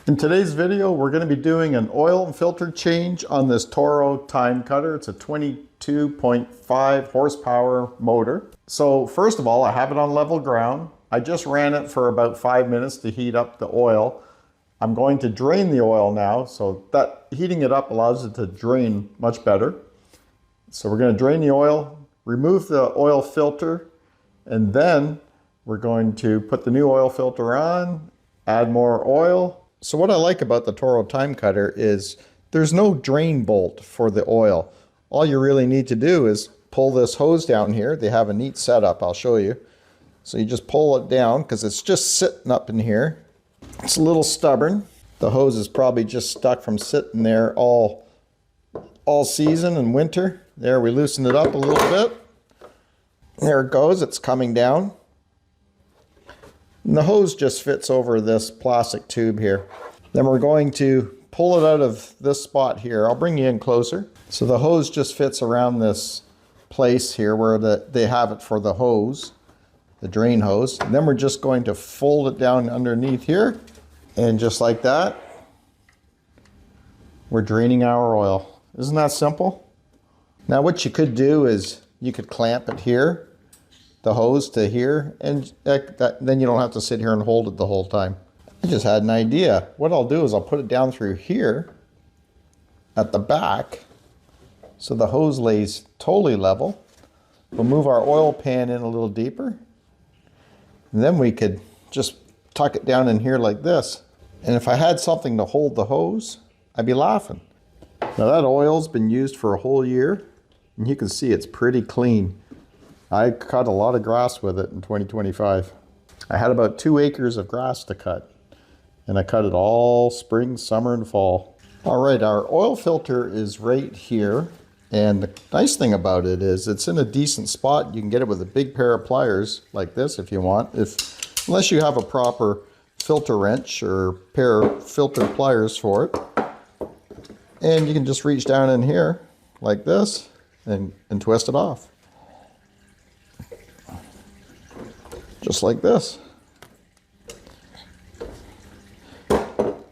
In today's video, we're going to be doing an oil and filter change on this Toro TimeCutter. It's a 22.5 horsepower motor. So first of all, I have it on level ground. I just ran it for about 5 minutes to heat up the oil. I'm going to drain the oil now, so that heating it up allows it to drain much better. So we're going to drain the oil, remove the oil filter, and then we're going to put the new oil filter on, add more oil. So what I like about the Toro TimeCutter is there's no drain bolt for the oil. All you really need to do is pull this hose down here. They have a neat setup, I'll show you. So you just pull it down because it's just sitting up in here. It's a little stubborn. The hose is probably just stuck from sitting there all season and winter. There, we loosen it up a little bit. There it goes, it's coming down. And the hose just fits over this plastic tube here. Then we're going to pull it out of this spot here. I'll bring you in closer. So the hose just fits around this place here where they have it for the hose, the drain hose. And then we're just going to fold it down underneath here. And just like that, we're draining our oil. Isn't that simple? Now what you could do is you could clamp it here, the hose to here, and then you don't have to sit here and hold it the whole time. I just had an idea. What I'll do is I'll put it down through here at the back so the hose lays totally level. We'll move our oil pan in a little deeper, and then we could just tuck it down in here like this. And if I had something to hold the hose, I'd be laughing. Now that oil's been used for a whole year, and you can see it's pretty clean. I cut a lot of grass with it in 2025. I had about 2 acres of grass to cut, and I cut it all spring, summer, and fall. All right, our oil filter is right here, and the nice thing about it is it's in a decent spot. You can get it with a big pair of pliers like this if you want, unless you have a proper filter wrench or pair of filter pliers for it. And you can just reach down in here like this and twist it off. Just like this.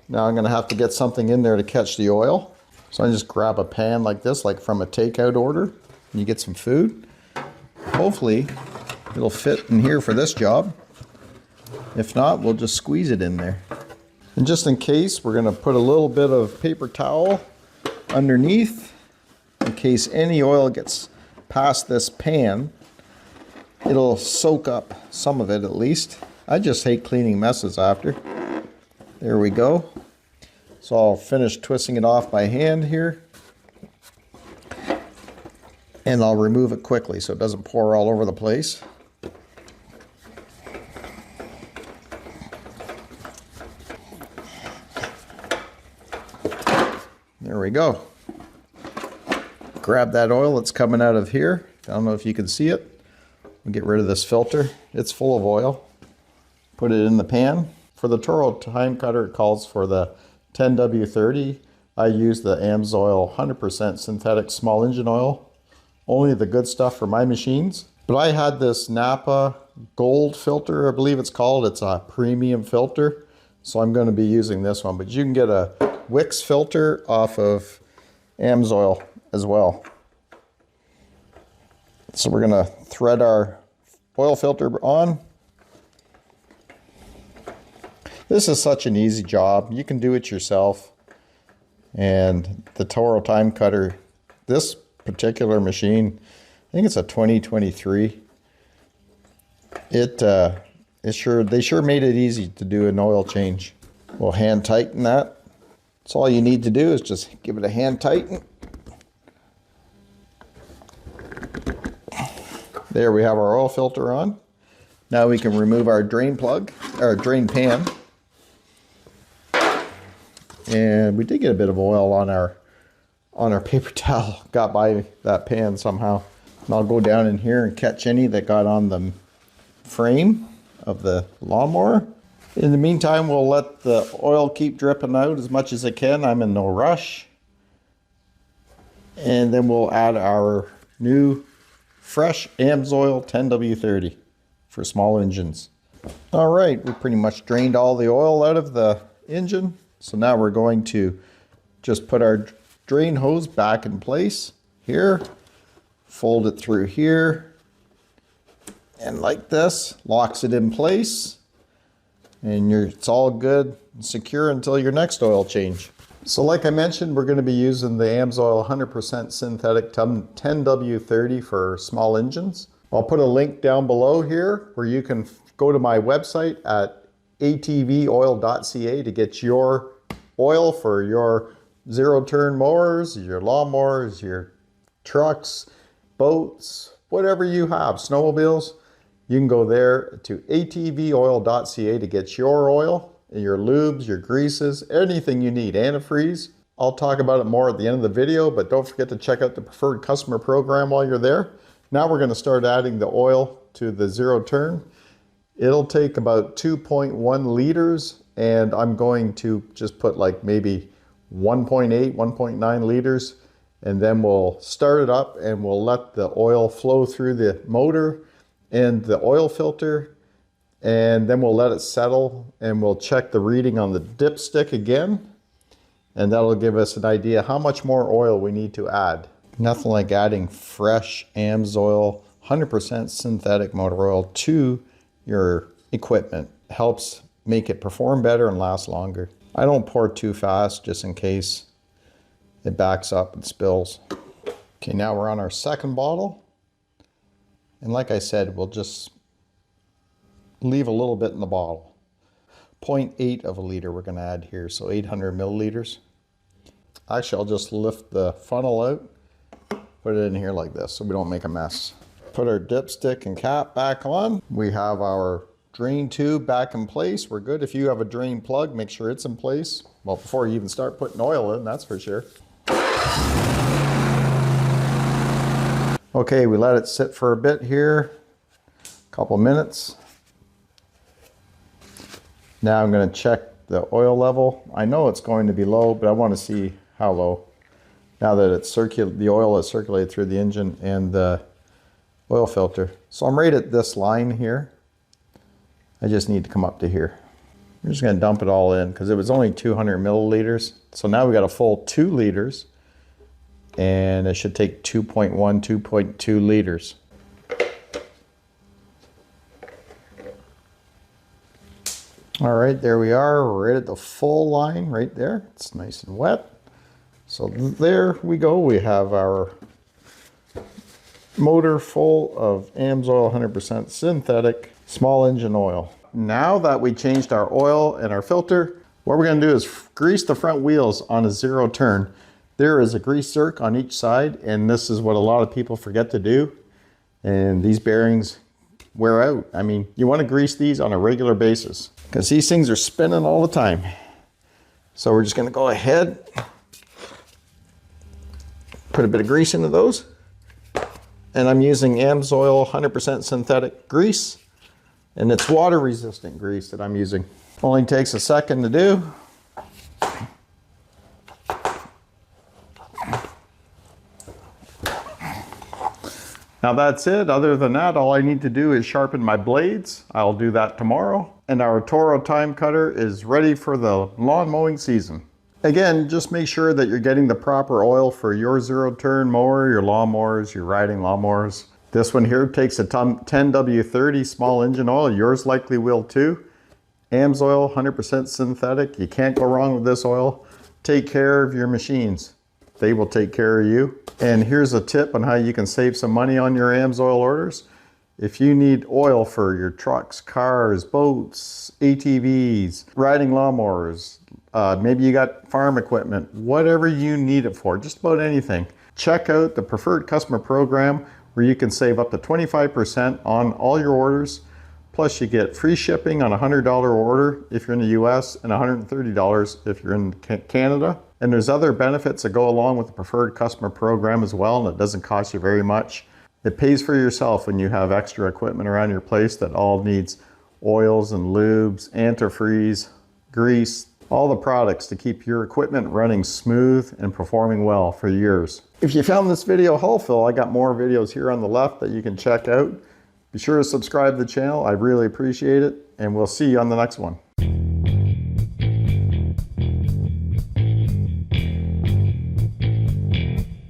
Now I'm going to have to get something in there to catch the oil. So I just grab a pan like this, like from a takeout order, and you get some food. Hopefully it'll fit in here for this job. If not, we'll just squeeze it in there. And just in case, we're going to put a little bit of paper towel underneath in case any oil gets past this pan. It'll soak up some of it at least. I just hate cleaning messes after. There we go. So I'll finish twisting it off by hand here. And I'll remove it quickly so it doesn't pour all over the place. There we go. Grab that oil that's coming out of here. I don't know if you can see it. We'll get rid of this filter. It's full of oil. Put it in the pan. For the Toro TimeCutter, it calls for the 10W30. I use the AMSOIL 100% synthetic small engine oil. Only the good stuff for my machines. But I had this Napa Gold filter, I believe it's called. It's a premium filter. So I'm going to be using this one. But you can get a Wix filter off of AMSOIL as well. So we're going to thread our oil filter on. This is such an easy job. You can do it yourself. And the Toro TimeCutter, this particular machine, I think it's a 2023. They sure made it easy to do an oil change. We'll hand tighten that. That's all you need to do is just give it a hand tighten. There we have our oil filter on. Now we can remove our drain plug, or drain pan. And we did get a bit of oil on our paper towel. Got by that pan somehow. And I'll go down in here and catch any that got on the frame of the lawnmower. In the meantime, we'll let the oil keep dripping out as much as it can. I'm in no rush. And then we'll add our new fresh AMSOIL 10W30 for small engines. All right, we pretty much drained all the oil out of the engine. So now we're going to just put our drain hose back in place here, fold it through here, and like this, locks it in place, and it's all good and secure until your next oil change. So like I mentioned, we're going to be using the AMSOIL 100% synthetic 10W30 for small engines. I'll put a link down below here where you can go to my website at atvoil.ca to get your oil for your zero-turn mowers, your lawnmowers, your trucks, boats, whatever you have, snowmobiles. You can go there to atvoil.ca to get your oil, your lubes, your greases, anything you need, antifreeze. I'll talk about it more at the end of the video, but don't forget to check out the preferred customer program while you're there. Now we're going to start adding the oil to the zero turn. It'll take about 2.1 liters, and I'm going to just put like maybe 1.8, 1.9 liters, and then we'll start it up and we'll let the oil flow through the motor and the oil filter, and then we'll let it settle and we'll check the reading on the dipstick again, and that'll give us an idea how much more oil we need to add. Nothing like adding fresh AMSOIL 100% synthetic motor oil to your equipment. Helps make it perform better and last longer. I don't pour too fast just in case it backs up and spills. Okay, now we're on our second bottle, and like I said, we'll just leave a little bit in the bottle. 0.8 of a liter we're going to add here, so 800 milliliters. Actually, I'll just lift the funnel out, put it in here like this so we don't make a mess. Put our dipstick and cap back on. We have our drain tube back in place. We're good. If you have a drain plug, make sure it's in place. Well, before you even start putting oil in, that's for sure. Okay, we let it sit for a bit here, a couple minutes. Now I'm going to check the oil level. I know it's going to be low, but I want to see how low. Now that the oil is circulated through the engine and the oil filter. So I'm right at this line here. I just need to come up to here. I'm just going to dump it all in because it was only 200 milliliters. So now we got a full 2 liters, and it should take 2.1, 2.2 liters. All right, there we are. We're right at the full line right there. It's nice and wet. So there we go. We have our motor full of AMSOIL 100% synthetic small engine oil. Now that we changed our oil and our filter, what we're going to do is grease the front wheels on a zero turn. There is a grease zerk on each side, and this is what a lot of people forget to do. And these bearings wear out. I mean, you want to grease these on a regular basis because these things are spinning all the time. So we're just going to go ahead, put a bit of grease into those. And I'm using AMSOIL 100% synthetic grease, and it's water resistant grease that I'm using. Only takes a second to do. Now that's it. Other than that, all I need to do is sharpen my blades. I'll do that tomorrow. And our Toro TimeCutter is ready for the lawn mowing season. Again, just make sure that you're getting the proper oil for your zero-turn mower, your lawnmowers, your riding lawnmowers. This one here takes a 10W30 small engine oil. Yours likely will too. AMSOIL 100% synthetic. You can't go wrong with this oil. Take care of your machines. They will take care of you. And here's a tip on how you can save some money on your AMSOIL orders. If you need oil for your trucks, cars, boats, ATVs, riding lawnmowers, maybe you got farm equipment, whatever you need it for, just about anything. Check out the Preferred Customer Program where you can save up to 25% on all your orders. Plus you get free shipping on a $100 order if you're in the US and $130 if you're in Canada. And there's other benefits that go along with the Preferred Customer Program as well, and it doesn't cost you very much. It pays for yourself when you have extra equipment around your place that all needs oils and lubes, antifreeze, grease, all the products to keep your equipment running smooth and performing well for years. If you found this video helpful, I got more videos here on the left that you can check out. Be sure to subscribe to the channel. I really appreciate it, and we'll see you on the next one.